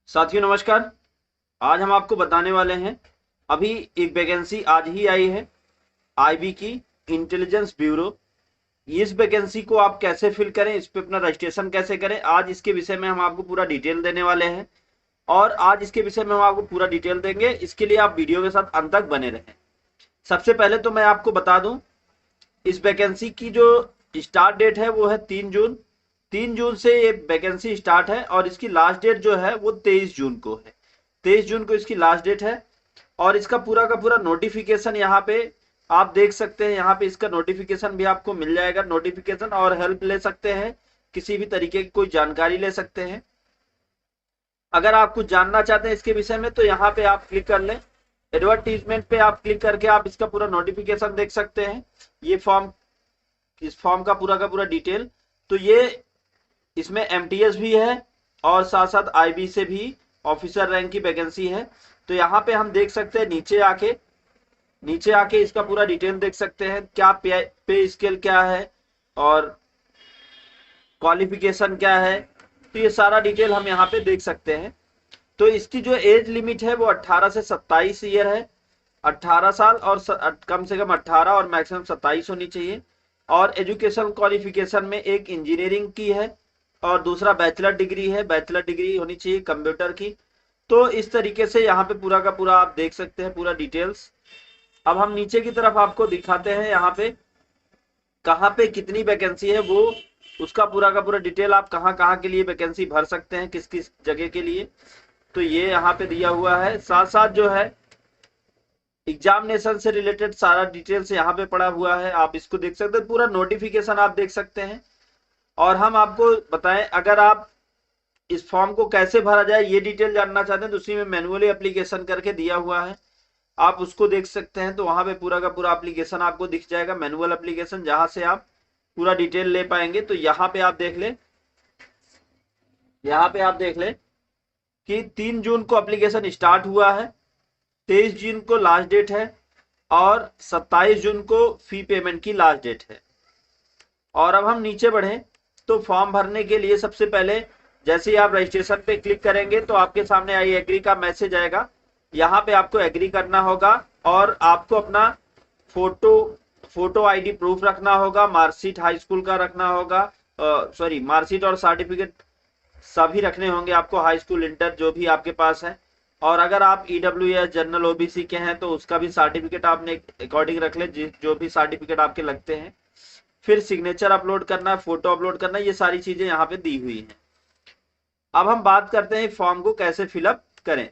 साथियों नमस्कार। आज हम आपको बताने वाले हैं, अभी एक वैकेंसी आज ही आई है आईबी की, इंटेलिजेंस ब्यूरो। इस वैकेंसी को आप कैसे फिल करें, इस पे अपना रजिस्ट्रेशन कैसे करें, आज इसके विषय में हम आपको पूरा डिटेल देने वाले हैं। और आज इसके विषय में हम आपको पूरा डिटेल देंगे, इसके लिए आप वीडियो के साथ अंत तक बने रहें। सबसे पहले तो मैं आपको बता दूं, इस वैकेंसी की जो स्टार्ट डेट है वो है 3 जून। 3 जून से ये वैकेंसी स्टार्ट है और इसकी लास्ट डेट जो है वो 23 जून को है। 23 जून को इसकी लास्ट डेट है। और इसका पूरा का पूरा नोटिफिकेशन यहाँ पे आप देख सकते हैं। यहाँ पे इसका नोटिफिकेशन भी आपको मिल जाएगा। नोटिफिकेशन और हेल्प ले सकते हैं, किसी भी तरीके की कोई जानकारी ले सकते हैं। अगर आप कुछ जानना चाहते हैं इसके विषय में तो यहाँ पे आप क्लिक कर लें, एडवर्टीजमेंट पे आप क्लिक करके आप इसका पूरा नोटिफिकेशन देख सकते हैं। ये फॉर्म, इस फॉर्म का पूरा डिटेल। तो ये इसमें एमटीएस भी है और साथ साथ आईबी से भी ऑफिसर रैंक की वैकेंसी है। तो यहाँ पे हम देख सकते हैं, नीचे आके इसका पूरा डिटेल देख सकते हैं, क्या पे स्केल क्या है और क्वालिफिकेशन क्या है। तो ये सारा डिटेल हम यहाँ पे देख सकते हैं। तो इसकी जो एज लिमिट है वो 18 से 27 ईयर है। 18 साल और कम से कम 18 और मैक्सिमम 27 होनी चाहिए। और एजुकेशन क्वालिफिकेशन में एक इंजीनियरिंग की है और दूसरा बैचलर डिग्री है। बैचलर डिग्री होनी चाहिए कंप्यूटर की। तो इस तरीके से यहाँ पे पूरा का पूरा आप देख सकते हैं, पूरा डिटेल्स। अब हम नीचे की तरफ आपको दिखाते हैं, यहाँ पे कहाँ पे कितनी वैकेंसी है वो, उसका पूरा का पूरा डिटेल, आप कहाँ कहाँ के लिए वैकेंसी भर सकते हैं, किस किस जगह के लिए। तो ये यहाँ पे दिया हुआ है। साथ साथ जो है एग्जामिनेशन से रिलेटेड सारा डिटेल्स यहाँ पे पड़ा हुआ है, आप इसको देख सकते हैं। पूरा नोटिफिकेशन आप देख सकते हैं। और हम आपको बताएं, अगर आप इस फॉर्म को कैसे भरा जाए ये डिटेल जानना चाहते हैं तो उसी में मैनुअली एप्लीकेशन करके दिया हुआ है, आप उसको देख सकते हैं। तो वहां पे पूरा का पूरा एप्लीकेशन आपको दिख जाएगा, मैनुअल एप्लीकेशन, जहां से आप पूरा डिटेल ले पाएंगे। तो यहाँ पे आप देख ले, यहाँ पे आप देख ले कि 3 जून को एप्लीकेशन स्टार्ट हुआ है, 23 जून को लास्ट डेट है और 27 जून को फी पेमेंट की लास्ट डेट है। और अब हम नीचे बढ़े तो फॉर्म भरने के लिए सबसे पहले जैसे ही आप रजिस्ट्रेशन पे क्लिक करेंगे तो आपके सामने आई एग्री का मैसेज आएगा। यहाँ पे आपको एग्री करना होगा और आपको अपना फोटो आईडी प्रूफ रखना होगा, मार्कशीट हाई स्कूल का रखना होगा, सॉरी मार्कशीट और सर्टिफिकेट सभी रखने होंगे आपको, हाई स्कूल इंटर जो भी आपके पास है। और अगर आप ईडब्ल्यूएस जनरल ओबीसी के हैं तो उसका भी सर्टिफिकेट आपने अकॉर्डिंग रख ले, जो भी सर्टिफिकेट आपके लगते हैं। फिर सिग्नेचर अपलोड करना है, फोटो अपलोड करना है, ये सारी चीजें यहाँ पे दी हुई हैं। अब हम बात करते हैं फॉर्म को कैसे फिलअप करें।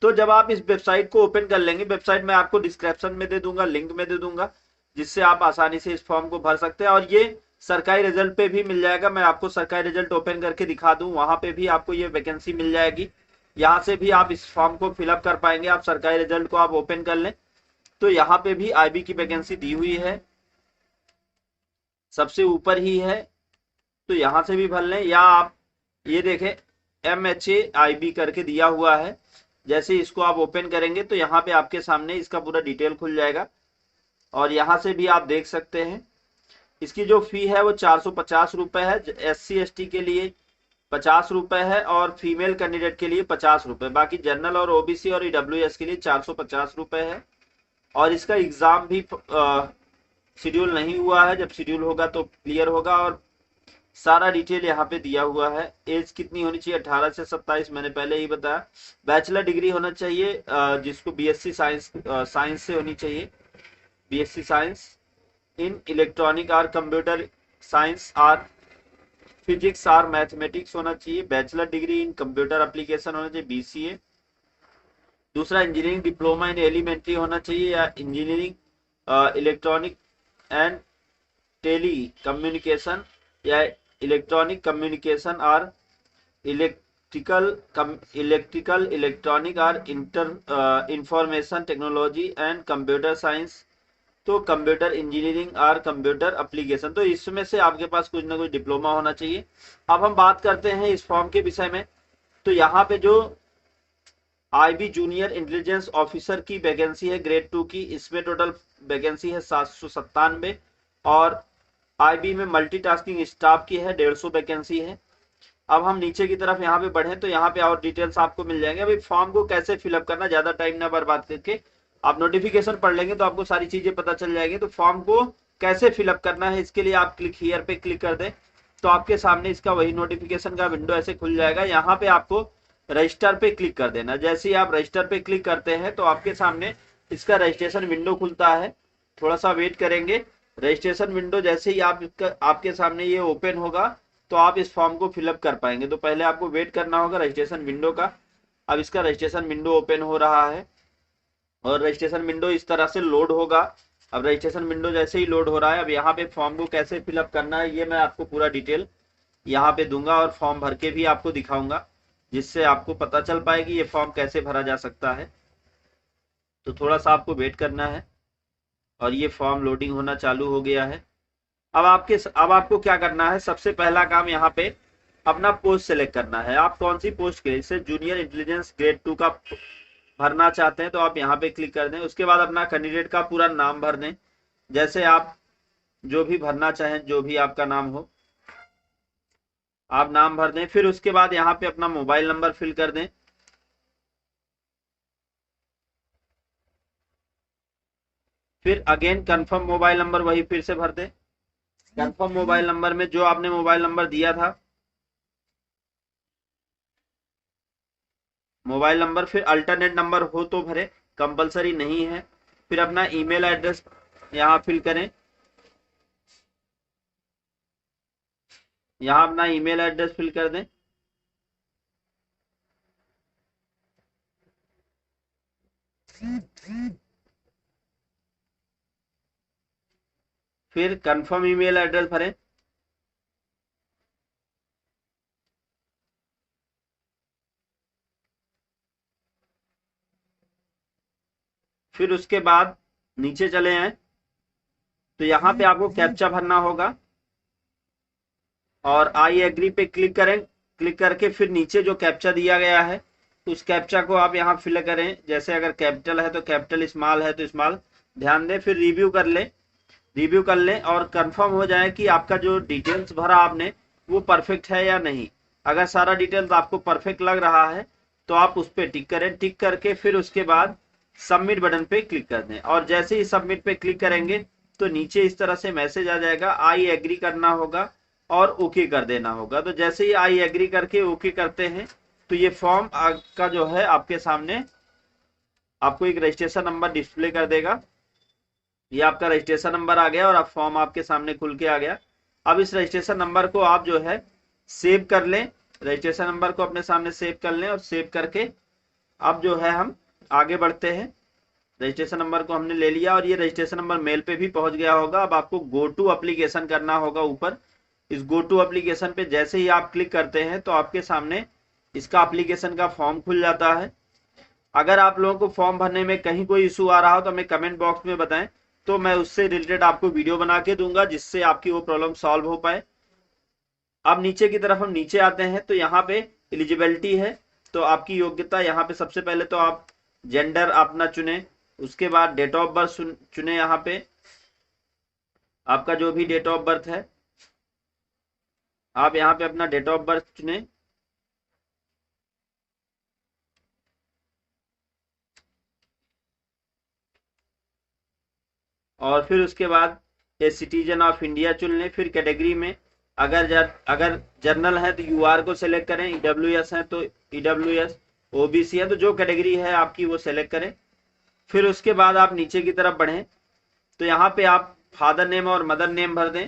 तो जब आप इस वेबसाइट को ओपन कर लेंगे, वेबसाइट में आपको डिस्क्रिप्शन में दे दूंगा, लिंक में दे दूंगा, जिससे आप आसानी से इस फॉर्म को भर सकते हैं। और ये सरकारी रिजल्ट पे भी मिल जाएगा। मैं आपको सरकारी रिजल्ट ओपन करके दिखा दूं, वहां पे भी आपको ये वैकेंसी मिल जाएगी। यहाँ से भी आप इस फॉर्म को फिलअप कर पाएंगे। आप सरकारी रिजल्ट को आप ओपन कर लें तो यहाँ पे भी आईबी की वैकेंसी दी हुई है, सबसे ऊपर ही है। तो यहाँ से भी भर लें, या आप ये देखें MHAIB करके दिया हुआ है। जैसे इसको आप ओपन करेंगे तो यहाँ पे आपके सामने इसका पूरा डिटेल खुल जाएगा और यहाँ से भी आप देख सकते हैं। इसकी जो फी है वो 450 रुपए है। SC ST के लिए 50 रुपए है और फीमेल कैंडिडेट के लिए 50 रुपए। बाकी जनरल और ओबीसी और ईडब्ल्यूएस के लिए 450 रुपए है। और इसका एग्जाम भी शेड्यूल नहीं हुआ है, जब शेड्यूल होगा तो क्लियर होगा। और सारा डिटेल यहाँ पे दिया हुआ है। एज कितनी होनी चाहिए, 18 से 27, मैंने पहले ही बताया। बैचलर डिग्री होना चाहिए, जिसको बीएससी साइंस से होनी चाहिए, बीएससी साइंस इन इलेक्ट्रॉनिक और कंप्यूटर साइंस और फिजिक्स और मैथमेटिक्स होना चाहिए। Bachelor degree in computer application होना चाहिए, BCA। दूसरा इंजीनियरिंग डिप्लोमा इन एलिमेंट्री होना चाहिए, या engineering electronic and telecommunication, या इलेक्ट्रॉनिक कम्युनिकेशन और इलेक्ट्रिकल इलेक्ट्रॉनिक और information technology and computer science. तो कंप्यूटर इंजीनियरिंग और कंप्यूटर एप्लीकेशन, तो इसमें से आपके पास कुछ ना कुछ डिप्लोमा होना चाहिए। अब हम बात करते हैं इस फॉर्म के विषय में। तो यहाँ पे जो आईबी जूनियर इंटेलिजेंस ऑफिसर की वैकेंसी है ग्रेड 2 की, इसमें टोटल वैकेंसी है 797। और आईबी में मल्टीटास्किंग स्टाफ की है 150 वैकेंसी है। अब हम नीचे की तरफ यहाँ पे बढ़े तो यहाँ पे और डिटेल्स आपको मिल जाएंगे। अभी फॉर्म को कैसे फिलअप करना, ज्यादा टाइम ना बर्बाद करके आप नोटिफिकेशन पढ़ लेंगे तो आपको सारी चीजें पता चल जाएगी। तो फॉर्म को कैसे फिलअप करना है इसके लिए आप क्लिक हियर पे क्लिक कर दें तो आपके सामने इसका वही नोटिफिकेशन का विंडो ऐसे खुल जाएगा। यहाँ पे आपको रजिस्टर पे क्लिक कर देना। जैसे ही आप रजिस्टर पे क्लिक करते हैं तो आपके सामने इसका रजिस्ट्रेशन विंडो खुलता है। थोड़ा सा वेट करेंगे। रजिस्ट्रेशन विंडो जैसे ही आपके सामने ये ओपन होगा तो आप इस फॉर्म को फिलअप कर पाएंगे। तो पहले आपको वेट करना होगा रजिस्ट्रेशन विंडो का। अब इसका रजिस्ट्रेशन विंडो ओपन हो रहा है और रजिस्ट्रेशन विंडो इस तरह से लोड होगा। अब रजिस्ट्रेशन विंडो जैसे ही लोड हो रहा है, अब यहाँ पे फॉर्म को कैसे फिलअप करना है ये मैं आपको पूरा डिटेल यहाँ पे दूंगा और फॉर्म भर के भी आपको दिखाऊंगा, जिससे आपको पता चल पाएगी ये फॉर्म कैसे भरा जा सकता है। तो थोड़ा सा आपको वेट करना है और ये फॉर्म लोडिंग होना चालू हो गया है। अब आपको क्या करना है, सबसे पहला काम यहाँ पे अपना पोस्ट सेलेक्ट करना है। आप कौन सी पोस्ट के लिए, जैसे जूनियर इंटेलिजेंस ग्रेड 2 का भरना चाहते हैं तो आप यहाँ पे क्लिक कर दें। उसके बाद अपना कैंडिडेट का पूरा नाम भर दें, जैसे आप जो भी भरना चाहें, जो भी आपका नाम हो आप नाम भर दें। फिर उसके बाद यहाँ पे अपना मोबाइल नंबर फिल कर दें। फिर अगेन कंफर्म मोबाइल नंबर वही फिर से भर दें। कंफर्म मोबाइल नंबर में जो आपने मोबाइल नंबर दिया था मोबाइल नंबर, फिर अल्टरनेट नंबर हो तो भरे, कंपलसरी नहीं है। फिर अपना ईमेल एड्रेस यहाँ फिल करें। यहाँ अपना ईमेल एड्रेस फिल कर दें। फिर कंफर्म ईमेल एड्रेस भरें। फिर उसके बाद नीचे चले आए तो यहाँ पे आपको कैप्चा भरना होगा और आई एग्री पे क्लिक करें। क्लिक करके फिर नीचे जो कैप्चा दिया गया है उस कैप्चा को आप यहाँ फिल करें। जैसे अगर कैपिटल है तो कैपिटल, स्मॉल है तो स्मॉल, ध्यान दें। फिर रिव्यू कर लें। रिव्यू कर लें और कंफर्म हो जाए कि आपका जो डिटेल्स भरा आपने वो परफेक्ट है या नहीं। अगर सारा डिटेल्स आपको परफेक्ट लग रहा है तो आप उस पर टिक करें। टिक करके फिर उसके बाद सबमिट बटन पे क्लिक कर दें और जैसे ही सबमिट पे क्लिक करेंगे तो नीचे इस तरह से मैसेज आ जाएगा, आई एग्री करना होगा और ओके कर देना होगा। तो जैसे ही आई एग्री करके ओके करते हैं तो ये फॉर्म का जो है आपके सामने आपको एक रजिस्ट्रेशन नंबर डिस्प्ले कर देगा। ये आपका रजिस्ट्रेशन नंबर आ गया और अब फॉर्म आपके सामने खुल के आ गया। अब इस रजिस्ट्रेशन नंबर को आप जो है सेव कर लें। रजिस्ट्रेशन नंबर को अपने सामने सेव कर लें और सेव करके अब जो है हम आगे बढ़ते हैं। रजिस्ट्रेशन नंबर को हमने ले लिया और ये रजिस्ट्रेशन नंबर मेल पे भी पहुंच गया होगा। अब आपको गो टू एप्लीकेशन करना होगा ऊपर। इस गो टू एप्लीकेशन पे जैसे ही आप क्लिक करते हैं तो आपके सामने इसका एप्लीकेशन का फॉर्म खुल जाता है। अगर आप लोगों को फॉर्म भरने में कहीं कोई इशू आ रहा हो तो हमें कमेंट बॉक्स में बताएं, तो मैं उससे रिलेटेड आपको वीडियो बना के दूंगा जिससे आपकी वो प्रॉब्लम सॉल्व हो पाए। अब नीचे की तरफ हम नीचे आते हैं तो यहाँ पे एलिजिबिलिटी है। तो आपकी योग्यता यहाँ पे सबसे पहले तो आप जेंडर अपना चुने। उसके बाद डेट ऑफ बर्थ चुने। यहाँ पे आपका जो भी डेट ऑफ बर्थ है आप यहाँ पे अपना डेट ऑफ बर्थ चुने। और फिर उसके बाद ए सिटीजन ऑफ इंडिया चुन लें। फिर कैटेगरी में अगर जर्नल है तो यूआर को सेलेक्ट करें, ईडब्ल्यूएस है तो ईडब्ल्यूएस, ओबीसी है तो जो कैटेगरी है आपकी वो सेलेक्ट करें। फिर उसके बाद आप नीचे की तरफ बढ़ें तो यहाँ पे आप फादर नेम और मदर नेम भर दें।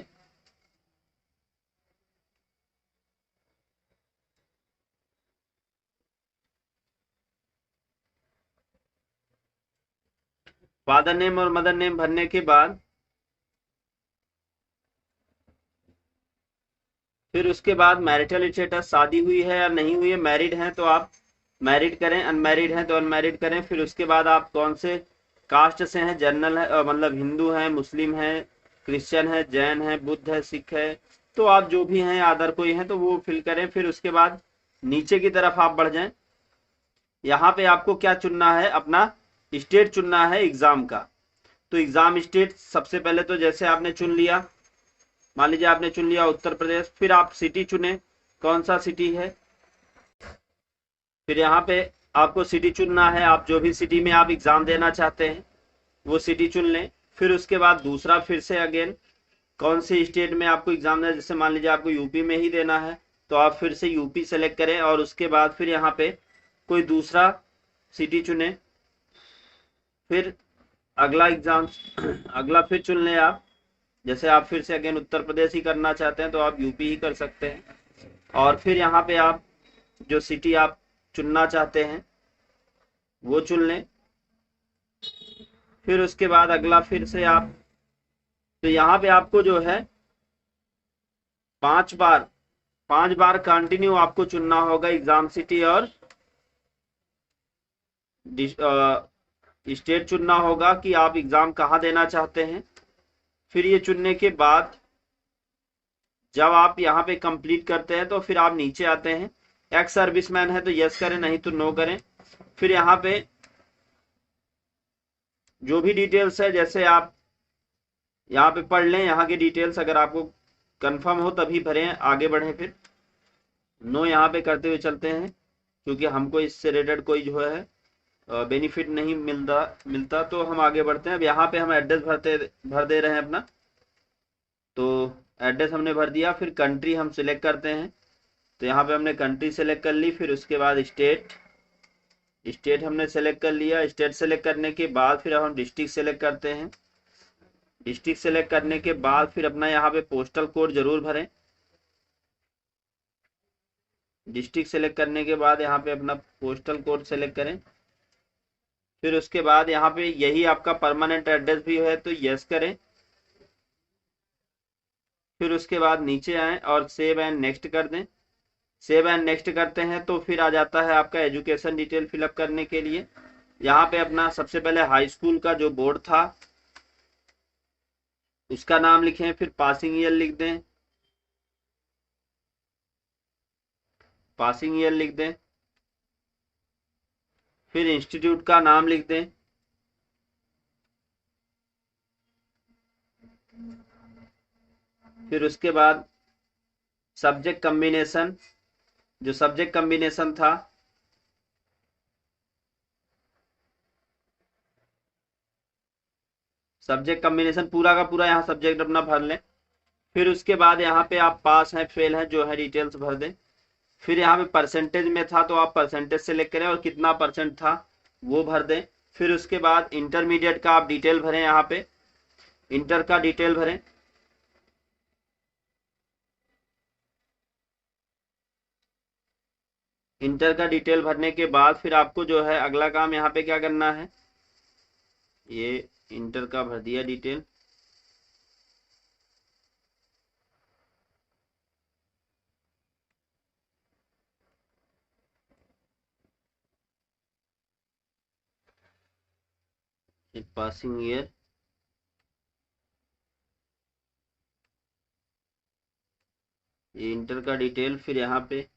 फादर नेम और मदर नेम भरने के बाद फिर उसके बाद मैरिटल स्टेटस, शादी हुई है या नहीं हुई है। मैरिड हैं तो आप मैरिड करें, अनमैरिड हैं तो अनमैरिड करें। फिर उसके बाद आप कौन से कास्ट से हैं, जनरल है मतलब हिंदू हैं, मुस्लिम हैं, क्रिश्चियन है, जैन है, बुद्ध है, सिख है, तो आप जो भी हैं अदर कोई हैं तो वो फिल करें। फिर उसके बाद नीचे की तरफ आप बढ़ जाएं। यहाँ पे आपको क्या चुनना है, अपना स्टेट चुनना है एग्जाम का। तो एग्जाम स्टेट सबसे पहले तो जैसे आपने चुन लिया, मान लीजिए आपने चुन लिया उत्तर प्रदेश। फिर आप सिटी चुने कौन सा सिटी है। फिर यहाँ पे आपको सिटी चुनना है, आप जो भी सिटी में आप एग्जाम देना चाहते हैं वो सिटी चुन लें। फिर उसके बाद दूसरा फिर से अगेन कौन से स्टेट में आपको एग्जाम देना है, जैसे मान लीजिए आपको यूपी में ही देना है तो आप फिर से यूपी सेलेक्ट करें और उसके बाद फिर यहाँ पे कोई दूसरा सिटी चुने। फिर अगला एग्जाम अगला फिर चुन लें आप, जैसे आप फिर से अगेन उत्तर प्रदेश ही करना चाहते हैं तो आप यूपी ही कर सकते हैं। और फिर यहाँ पे आप जो सिटी आप चुनना चाहते हैं वो चुन लें। फिर उसके बाद अगला फिर से आप, तो यहाँ पे आपको जो है 5 बार कंटिन्यू आपको चुनना होगा एग्जाम सिटी और स्टेट चुनना होगा कि आप एग्जाम कहाँ देना चाहते हैं। फिर ये चुनने के बाद जब आप यहाँ पे कंप्लीट करते हैं तो फिर आप नीचे आते हैं, एक्स सर्विसमैन है तो यस करें नहीं तो नो करें। फिर यहाँ पे जो भी डिटेल्स है जैसे आप यहाँ पे पढ़ लें, यहाँ की डिटेल्स अगर आपको कंफर्म हो तभी भरें, आगे बढ़ें। फिर नो यहाँ पे करते हुए चलते हैं क्योंकि हमको इससे रिलेटेड कोई जो है बेनिफिट नहीं मिलता तो हम आगे बढ़ते हैं। अब यहाँ पे हम एड्रेस भर दे रहे हैं अपना, तो एड्रेस हमने भर दिया। फिर कंट्री हम सिलेक्ट करते हैं, तो यहाँ पे हमने कंट्री सेलेक्ट कर ली। फिर उसके बाद स्टेट हमने सेलेक्ट कर लिया। स्टेट सेलेक्ट करने के बाद फिर हम डिस्ट्रिक्ट सेलेक्ट करते हैं। डिस्ट्रिक्ट सेलेक्ट करने के बाद फिर अपना यहाँ पे पोस्टल कोड जरूर भरें। डिस्ट्रिक्ट सेलेक्ट करने के बाद यहाँ पे अपना पोस्टल कोड सेलेक्ट करें। फिर उसके बाद यहाँ पे यही आपका परमानेंट एड्रेस भी है तो यस करें। फिर उसके बाद नीचे आएं और सेव एंड नेक्स्ट कर दें। सेव एंड नेक्स्ट करते हैं तो फिर आ जाता है आपका एजुकेशन डिटेल फिलअप करने के लिए। यहाँ पे अपना सबसे पहले हाई स्कूल का जो बोर्ड था उसका नाम लिखें, फिर पासिंग ईयर लिख दें, पासिंग ईयर लिख दें। फिर इंस्टीट्यूट का नाम लिख दें। फिर उसके बाद सब्जेक्ट कम्बिनेशन, जो सब्जेक्ट कम्बिनेशन था सब्जेक्ट कम्बिनेशन पूरा का पूरा यहाँ सब्जेक्ट अपना भर लें। फिर उसके बाद यहाँ पे आप पास हैं फेल हैं जो है डिटेल्स भर दें। फिर यहाँ पे परसेंटेज में था तो आप परसेंटेज सेलेक्ट करें और कितना परसेंट था वो भर दें। फिर उसके बाद इंटरमीडिएट का आप डिटेल भरें, यहाँ पे इंटर का डिटेल भरें। इंटर का डिटेल भरने के बाद फिर आपको जो है अगला काम यहाँ पे क्या करना है, ये इंटर का भर दिया डिटेल। पासिंग ईयर, ये इंटर का डिटेल। फिर यहाँ पे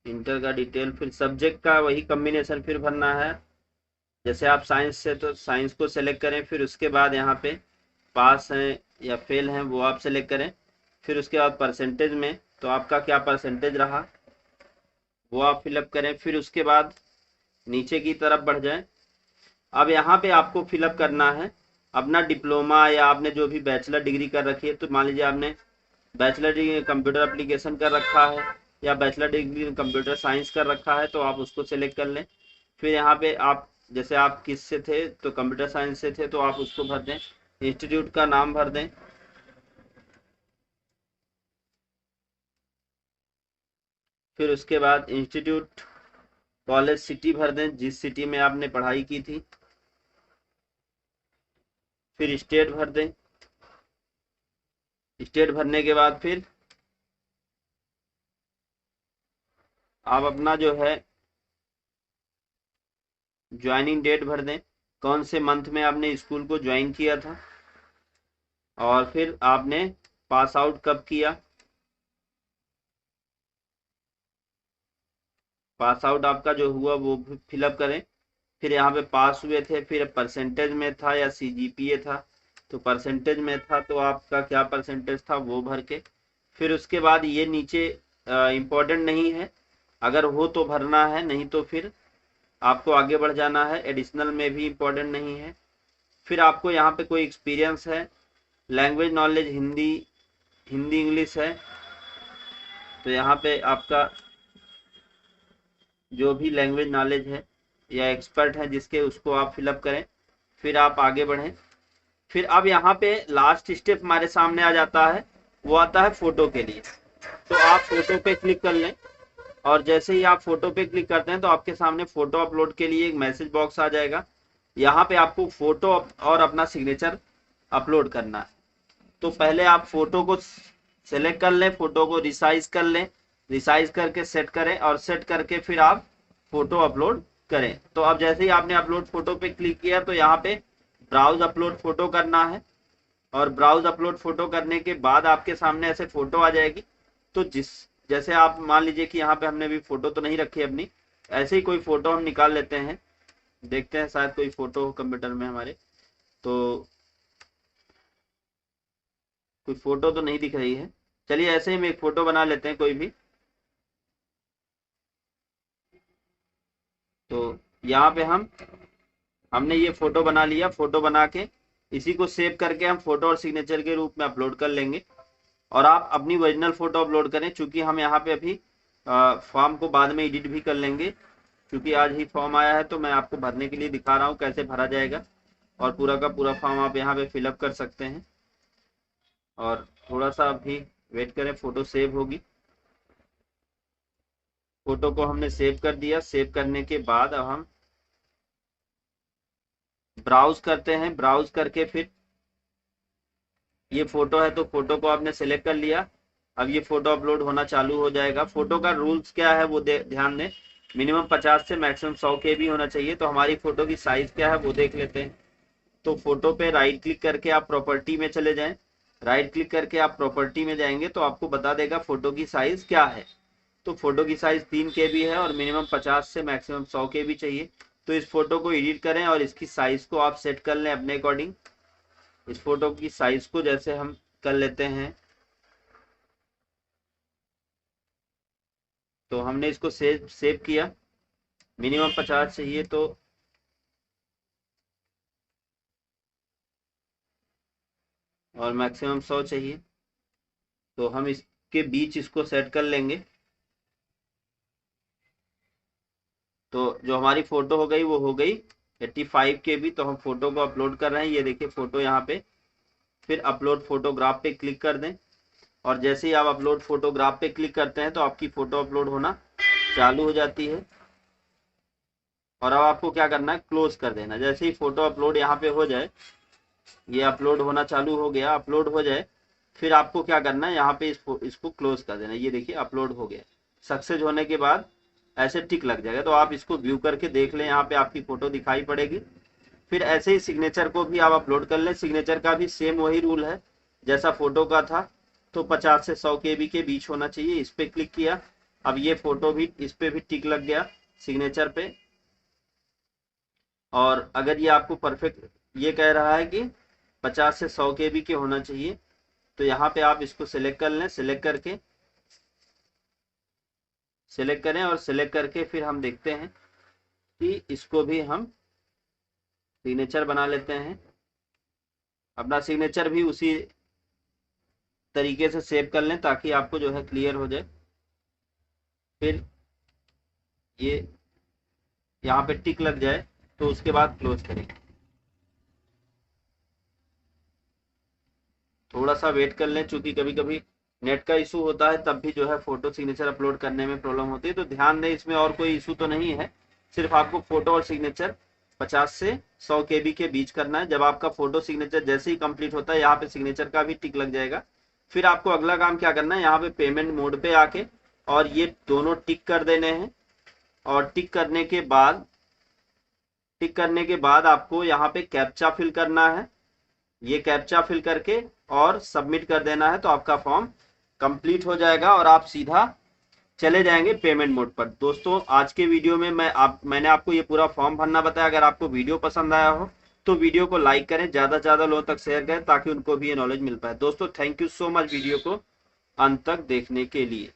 इंटर का डिटेल, फिर सब्जेक्ट का वही कॉम्बिनेशन फिर भरना है। जैसे आप साइंस से तो साइंस को सेलेक्ट करें। फिर उसके बाद यहाँ पे पास हैं या फेल हैं वो आप सेलेक्ट करें। फिर उसके बाद परसेंटेज में तो आपका क्या परसेंटेज रहा वो आप फिलअप करें। फिर उसके बाद नीचे की तरफ बढ़ जाएं। अब यहाँ पे आपको फिलअप करना है अपना डिप्लोमा या आपने जो भी बैचलर डिग्री कर रखी है, तो मान लीजिए आपने बैचलर डिग्री कंप्यूटर एप्लीकेशन कर रखा है या बैचलर डिग्री कंप्यूटर साइंस कर रखा है तो आप उसको सेलेक्ट कर लें। फिर यहाँ पे आप जैसे आप किस से थे तो कंप्यूटर साइंस से थे तो आप उसको भर दें। इंस्टीट्यूट का नाम भर दें। फिर उसके बाद इंस्टीट्यूट कॉलेज सिटी भर दें जिस सिटी में आपने पढ़ाई की थी। फिर स्टेट भर दें। स्टेट भरने के बाद फिर आप अपना जो है ज्वाइनिंग डेट भर दें, कौन से मंथ में आपने स्कूल को ज्वाइन किया था और फिर आपने पास आउट कब किया, पास आउट आपका जो हुआ वो फिलअप करें। फिर यहाँ पे पास हुए थे, फिर परसेंटेज में था या सीजीपीए था, तो परसेंटेज में था तो आपका क्या परसेंटेज था वो भर के फिर उसके बाद ये नीचे इम्पोर्टेंट नहीं है, अगर हो तो भरना है, नहीं तो फिर आपको आगे बढ़ जाना है। एडिशनल में भी इम्पोर्टेंट नहीं है। फिर आपको यहाँ पे कोई एक्सपीरियंस है, लैंग्वेज नॉलेज हिंदी इंग्लिश है, तो यहाँ पे आपका जो भी लैंग्वेज नॉलेज है या एक्सपर्ट है जिसके, उसको आप फिलअप करें, फिर आप आगे बढ़ें। फिर अब यहाँ पे लास्ट स्टेप हमारे सामने आ जाता है, वो आता है फोटो के लिए। तो आप फोटो पे क्लिक कर लें, और जैसे ही आप फोटो पे क्लिक करते हैं तो आपके सामने फोटो अपलोड के लिए एक मैसेज बॉक्स आ जाएगा। यहाँ पे आपको फोटो और अपना सिग्नेचर अपलोड करना है। तो पहले आप फोटो को सेलेक्ट कर लें, फोटो को रिसाइज कर लें, रिसाइज करके सेट करें, और सेट करके फिर आप फोटो अपलोड करें। तो अब जैसे ही आपने अपलोड फोटो पे क्लिक किया तो यहाँ पे ब्राउज अपलोड फोटो करना है, और ब्राउज अपलोड फोटो करने के बाद आपके सामने ऐसे फोटो आ जाएगी। तो जैसे आप मान लीजिए कि यहाँ पे हमने भी फोटो तो नहीं रखी अपनी, ऐसे ही कोई फोटो हम निकाल लेते हैं, देखते हैं शायद कोई फोटो हो कंप्यूटर में हमारे। तो कोई फोटो तो नहीं दिख रही है, चलिए ऐसे ही हम एक फोटो बना लेते हैं कोई भी। तो यहाँ पे हमने ये फोटो बना लिया, फोटो बना के इसी को सेव करके हम फोटो और सिग्नेचर के रूप में अपलोड कर लेंगे। और आप अपनी ओरिजिनल फोटो अपलोड करें, क्योंकि हम यहाँ पे अभी फॉर्म को बाद में एडिट भी कर लेंगे, क्योंकि आज ही फॉर्म आया है तो मैं आपको भरने के लिए दिखा रहा हूँ कैसे भरा जाएगा। और पूरा का पूरा फॉर्म आप यहाँ पे फिलअप कर सकते हैं, और थोड़ा सा अभी वेट करें, फोटो सेव होगी। फोटो को हमने सेव कर दिया। सेव करने के बाद अब हम ब्राउज करते हैं, ब्राउज करके फिर ये फोटो है तो फोटो को आपने सेलेक्ट कर लिया। अब ये फोटो अपलोड होना चालू हो जाएगा। फोटो का रूल्स क्या है वो ध्यान दें, मिनिमम 50 से मैक्सिमम 100 KB होना चाहिए। तो हमारी फोटो की साइज क्या है वो देख लेते हैं। तो फोटो पे राइट क्लिक करके आप प्रॉपर्टी में चले जाएं। राइट क्लिक करके आप प्रॉपर्टी में जाएंगे तो आपको बता देगा फोटो की साइज क्या है। तो फोटो की साइज 3 KB है और मिनिमम 50 से मैक्सिमम 100 KB चाहिए। तो इस फोटो को एडिट करें और इसकी साइज को आप सेट कर लें अपने अकॉर्डिंग। इस फोटो की साइज को जैसे हम कर लेते हैं, तो हमने इसको सेव किया। मिनिमम 50 चाहिए तो और मैक्सिमम 100 चाहिए, तो हम इसके बीच इसको सेट कर लेंगे। तो जो हमारी फोटो हो गई वो हो गई 85 KB। तो हम फोटो को अपलोड कर रहे हैं, ये देखिए फोटो यहाँ पे। फिर अपलोड फोटोग्राफ पे क्लिक कर दें, और जैसे ही आप अपलोड फोटोग्राफ पे क्लिक करते हैं तो आपकी फोटो अपलोड होना चालू हो जाती है। और अब आपको क्या करना है, क्लोज कर देना। जैसे ही फोटो अपलोड यहाँ पे हो जाए, ये अपलोड होना चालू हो गया, अपलोड हो जाए, फिर आपको क्या करना है, यहाँ पे इसको क्लोज कर देना। ये देखिए अपलोड हो गया। सक्सेस होने के बाद ऐसे टिक लग जाएगा, तो आप इसको व्यू करके देख लें, यहाँ पे आपकी फोटो दिखाई पड़ेगी। फिर ऐसे ही सिग्नेचर को भी आप अपलोड कर लें। सिग्नेचर का भी सेम वही रूल है जैसा फोटो का था, तो 50 से 100 KB के बीच होना चाहिए। इस पे क्लिक किया, अब ये फोटो भी, इस पे भी टिक लग गया सिग्नेचर पे। और अगर ये आपको परफेक्ट ये कह रहा है कि 50 से 100 KB के होना चाहिए, तो यहाँ पे आप इसको सिलेक्ट कर लें। सिलेक्ट करें और सिलेक्ट करके फिर हम देखते हैं कि इसको भी हम सिग्नेचर बना लेते हैं। अपना सिग्नेचर भी उसी तरीके से सेव कर लें ताकि आपको जो है क्लियर हो जाए। फिर ये यहाँ पे टिक लग जाए तो उसके बाद क्लोज करेंगे। थोड़ा सा वेट कर लें, क्योंकि कभी कभी नेट का इशू होता है, तब भी जो है फोटो सिग्नेचर अपलोड करने में प्रॉब्लम होती है। तो ध्यान दें, इसमें और कोई इशू तो नहीं है, सिर्फ आपको फोटो और सिग्नेचर 50 से 100 KB के बीच करना है। जब आपका फोटो सिग्नेचर जैसे ही कंप्लीट होता है, यहाँ पे सिग्नेचर का भी टिक लग जाएगा। फिर आपको अगला काम क्या करना है, यहाँ पे पेमेंट मोड पे आके और ये दोनों टिक कर देने हैं। और टिक करने के बाद आपको यहाँ पे कैप्चा फिल करना है। ये कैप्चा फिल करके और सबमिट कर देना है, तो आपका फॉर्म कंप्लीट हो जाएगा और आप सीधा चले जाएंगे पेमेंट मोड पर। दोस्तों, आज के वीडियो में मैंने आपको ये पूरा फॉर्म भरना बताया। अगर आपको वीडियो पसंद आया हो तो वीडियो को लाइक करें, ज्यादा से ज्यादा लोगों तक शेयर करें ताकि उनको भी ये नॉलेज मिल पाए। दोस्तों, thank you so much video को अंत तक देखने के लिए।